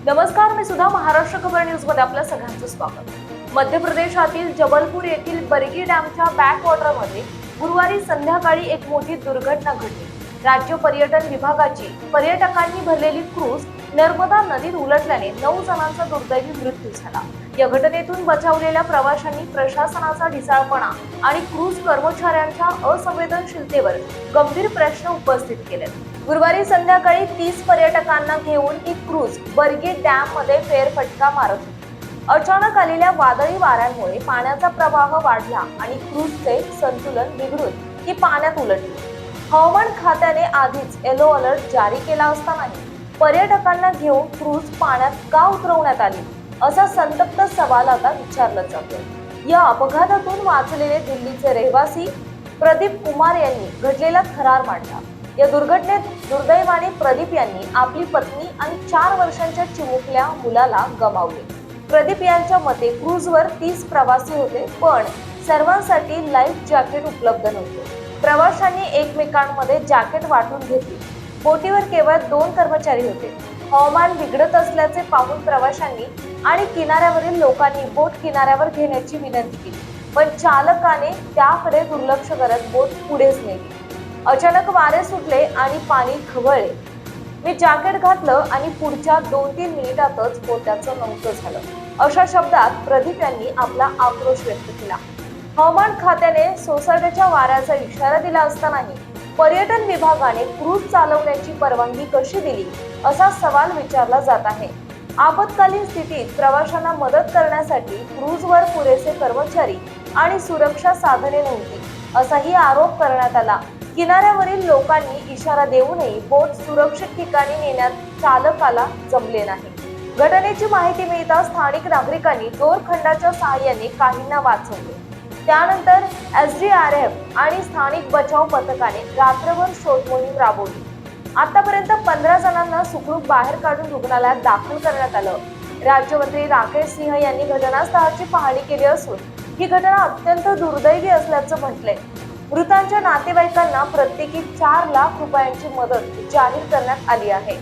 नमस्कार, मी सुद्धा महाराष्ट्र खबर न्यूज मध्ये आपल्या सगळ्यांचं स्वागत। मध्य प्रदेशातील जबलपूर येथील बरगी डॅमच्या बॅकवॉटरमध्ये गुरुवारी संध्याकाळी एक मोठी दुर्घटना घडली। राज्य पर्यटन विभागाची पर्यटकांनी भरलेली क्रूज नर्मदा नदीत उलटल्याने 9 जणांचा दुर्दैवी मृत्यू झाला। या घटनेतून बचावलेल्या प्रवाशांनी प्रशासनाचा ढिसाळपणा आणि क्रूज कर्मचाऱ्यांच्या असंवेदनशीलतेवर गंभीर प्रश्न उपस्थित केले। गुरुवारी संध्याकाळी 30 पर्यटकांना घेऊन ही क्रूज बरगी डॅम मध्ये फेरफटका मारत होती। अचानक आलेल्या वादळी वाऱ्यांमुळे पाण्याचा प्रवाह वाढला आणि क्रूजचे संतुलन बिघडून ती पाण्यात उलटली। हवामान खात्याने आधीच येलो अलर्ट जारी केला असतानाही पर्यटकांना घेऊन क्रूज पाण्यात का उतरवण्यात आली, असा संतप्त सवाल आता विचारला जातोय। या अपघातातून वाचलेले दिल्लीचे रहिवासी प्रदीप कुमार यांनी घडलेला थरार मांडला। या दुर्घटनेत दुर्दैवाने प्रदीप यांनी आपली पत्नी आणि 4 वर्षांच्या चिमुकल्या मुलाला गमावले। प्रदीप यांच्या मते क्रूजवर 30 प्रवासी होते, पण सर्वांसाठी लाईफ जॅकेट उपलब्ध नव्हते। प्रवाशांनी एकमेकांमध्ये जॅकेट वाटून घेतली। बोटीवर केवळ 2 कर्मचारी होते। हवामान बिघडत असल्याचे पाहून प्रवाशांनी आणि किनाऱ्यावरील लोकांनी बोट किनाऱ्यावर घेण्याची विनंती केली, पण चालकाने त्याकडे दुर्लक्ष करत बोट पुढेच नेली। अचानक वारे सुटले आणि पाणी खवळले। मी जॅकेट घातलं आणि पुढच्या 2-3 मिनिटातच पोत्याचं नव्हतं झालं, अशा शब्दात प्रदीप यांनी आपला आक्रोश व्यक्त केला। हवामान खात्याने सोसाट्याच्या वाऱ्याचा इशारा दिला असतानाही पर्यटन विभागाने क्रूज चालवण्याची परवानगी कशी दिली, असा सवाल विचारला जात आहे। आपत्कालीन स्थितीत प्रवाशांना मदत करण्यासाठी क्रूजवर पुरेसे कर्मचारी आणि सुरक्षा साधने नव्हती, असाही आरोप करण्यात आला। किनाऱ्यावरील लोकांनी इशारा देऊनही बोट सुरक्षित ठिकाणी नेण्यात चालकाला जमले नाही। घटनेची माहिती मिळताच स्थानिक नागरिकांनी दोरखंडाच्या सहाय्याने काहींना वाचवले। त्यानंतर SDRF आणि स्थानिक बचाव पथकाने रात्रभर शोध मोहीम राबवली। आतापर्यंत 15 जणांना सुखरूप बाहेर काढून रुग्णालयात दाखल करण्यात आलं। राज्यमंत्री राकेश सिंह यांनी घटनास्थळाची पाहणी केली असून ही घटना अत्यंत दुर्दैवी असल्याचं म्हटलंय। मृतांच्या नातेवाईकांना प्रत्येकी 4 लाख रुपयांची मदत जाहीर करण्यात आली आहे।